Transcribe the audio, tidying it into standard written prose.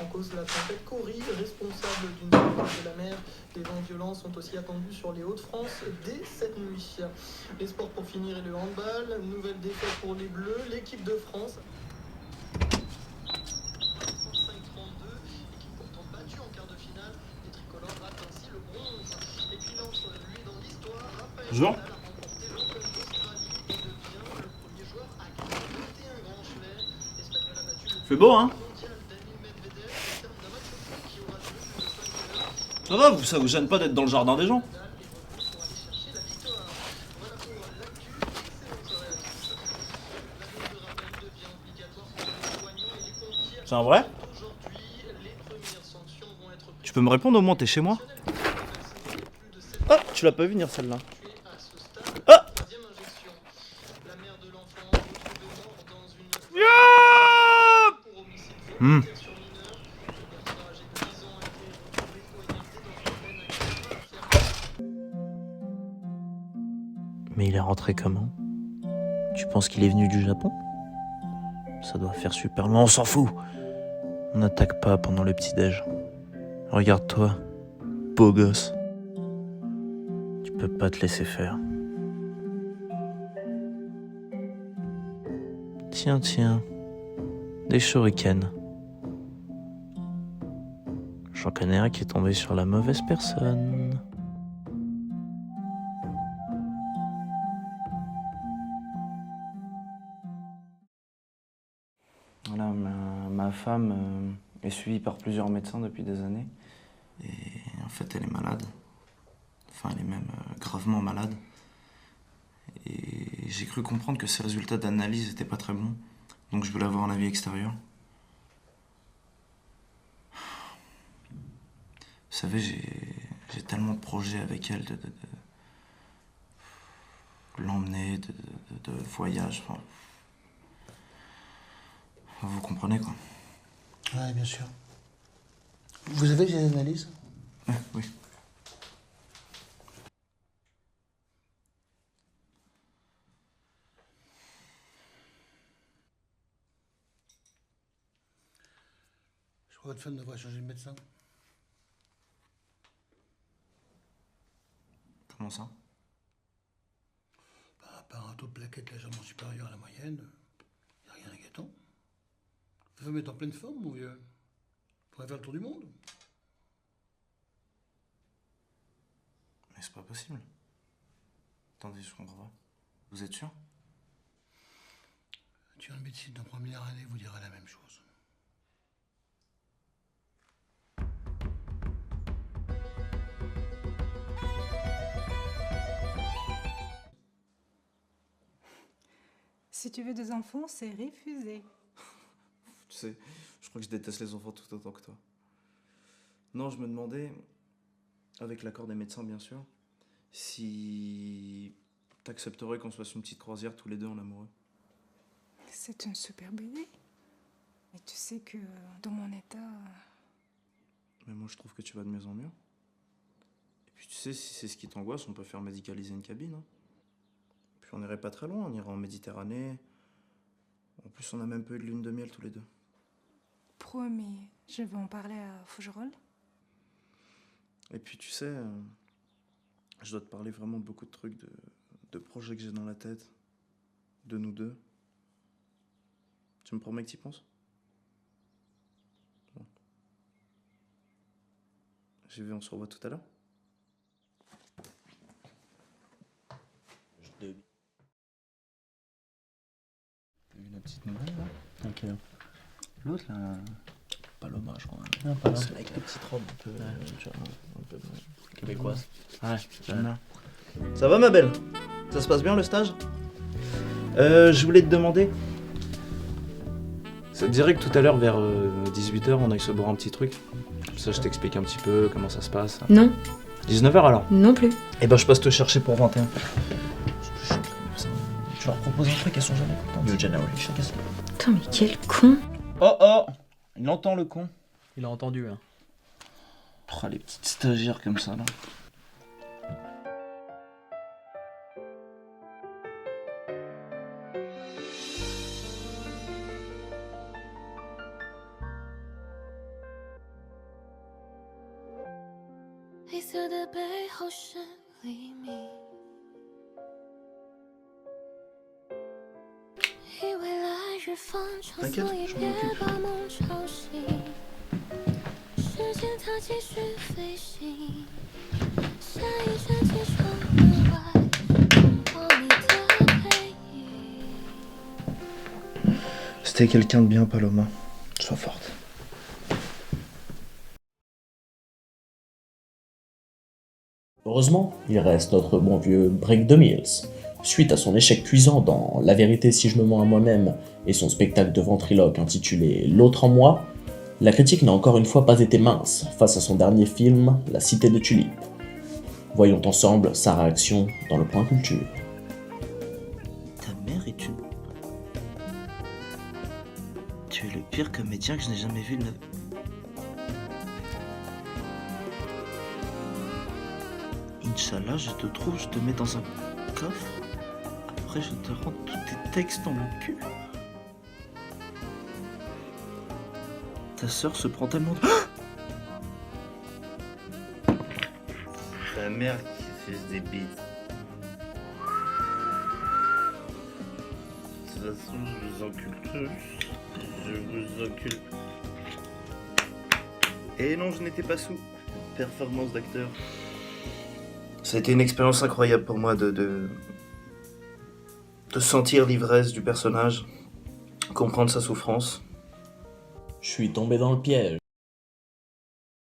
En cause, la tempête Cory, responsable d'une tempête de la mer. Les vents violents sont aussi attendus sur les Hauts-de-France dès cette nuit. Les sports pour finir et le handball. Nouvelle défaite pour les Bleus. L'équipe de France. 35-32, équipe pourtant battue en quart de finale. Les tricolores ratent ainsi le bronze. Et puis l'entre lui dans l'histoire, Raphaël Bonjour. Nadal a remporté l'Open d'Australie et devient le premier joueur à gagner 21 grands chelems. L'Espagnol a battu le Fait beau, hein? mondial Daniil Medvedev au terme d'un match fou qui aura duré plus de 5 heures. Ça va, ça vous gêne pas d'être dans le jardin des gens? Nadal est revenu pour aller chercher la victoire. Voilà pour l'actu. Excellente soirée à tous. La dose de rappel devient obligatoire pour les soignants et les pompiers. C'est un vrai? Aujourd'hui, les premières sanctions vont être prises. Tu peux me répondre au moins, t'es chez moi? Ah, tu l'as pas vu venir celle-là. À ce stade, Ah! troisième injection. La mère de l'enfant retrouvée mort dans une pour homicide volontaire sur mineur. Le garçon âgé de 10 ans a été retrouvé poignardé dans une peine à Mais il est rentré comment? Tu penses qu'il est venu du Japon? Ça doit faire super loin, on s'en fout. On n'attaque pas pendant le petit-déj. Regarde-toi, beau gosse. Tu peux pas te laisser faire. Tiens, des shurikens. J'en connais un qui est tombé sur la mauvaise personne. Voilà, ma femme est suivie par plusieurs médecins depuis des années. Et en fait, elle est malade. Enfin, elle est même gravement malade. Et j'ai cru comprendre que ses résultats d'analyse n'étaient pas très bons. Donc je voulais avoir un avis extérieur. Vous savez, j'ai tellement de projets avec elle, de l'emmener, de voyages. Enfin, vous comprenez, quoi. Oui, bien sûr. Vous avez des analyses? Oui. Je crois que votre femme devrait changer de médecin. Comment ça? À part un taux de plaquettes légèrement supérieur à la moyenne, il n'y a rien d'inquiétant. Votre femme est en pleine forme, mon vieux. Vous pourrez faire le tour du monde. Mais c'est pas possible. Attendez, je comprends pas. Vous êtes sûr? Un tueur de médecine en première année vous dira la même chose. Si tu veux des enfants, c'est refusé. Tu sais, je crois que je déteste les enfants tout autant que toi. Non, je me demandais, avec l'accord des médecins bien sûr, si t'accepterais qu'on se fasse une petite croisière tous les deux en amoureux. C'est une superbe idée. Mais tu sais que dans mon état... Mais moi je trouve que tu vas de mieux en mieux. Et puis tu sais, si c'est ce qui t'angoisse, on peut faire médicaliser une cabine. Hein. Puis on irait pas très loin, on irait en Méditerranée. En plus, on a même pas eu de lune de miel tous les deux. Promis, je vais en parler à Fougerolles. Et puis tu sais, je dois te parler vraiment de beaucoup de trucs, de projets que j'ai dans la tête, de nous deux. Tu me promets que t'y penses? Bon. J'ai vu, on se revoit tout à l'heure. T'as vu la petite nouvelle là? Ok. L'autre là. Paloma, je crois. Non, pas là. C'est avec la petite robe un peu, tu vois, un peu québécoise. Ouais, j'aime bien. Ça va ma belle? Ça se passe bien le stage? Je voulais te demander. Ça te dirait que tout à l'heure vers 18h on aille se boire un petit truc? Comme ça je t'explique un petit peu comment ça se passe. Non, 19h alors? non plus. Eh ben je passe te chercher pour 21. Je leur propose un truc, elles sont jamais contentes. New Generation. Putain, mais quel con. Oh! Il entend le con. Il a entendu, hein. Oh, les petites stagiaires comme ça là. 色的背后是黎明。以为来日方长，所以别把梦吵醒。时间它继续飞行，下一站机场门外，望你的背影。 C'était quelqu'un de bien, Paloma. Sois forte. Heureusement, il reste notre bon vieux Break the Mills. Suite à son échec cuisant dans La vérité si je me mens à moi-même et son spectacle de ventriloque intitulé L'autre en moi, la critique n'a encore une fois pas été mince face à son dernier film La cité de Tulipes. Voyons ensemble sa réaction dans le point culture. Ta mère est une... Tu es le pire comédien que je n'ai jamais vu de ma... Inch'Allah, je te trouve, je te mets dans un coffre. Après, je te rends tous tes textes dans mon cul. Ta sœur se prend tellement de... Ta mère qui fait des bites. De toute façon, je vous encule tous. Je vous encule. Et non, je n'étais pas sous. Performance d'acteur. Ça a été une expérience incroyable pour moi de sentir l'ivresse du personnage, comprendre sa souffrance. Je suis tombé dans le piège.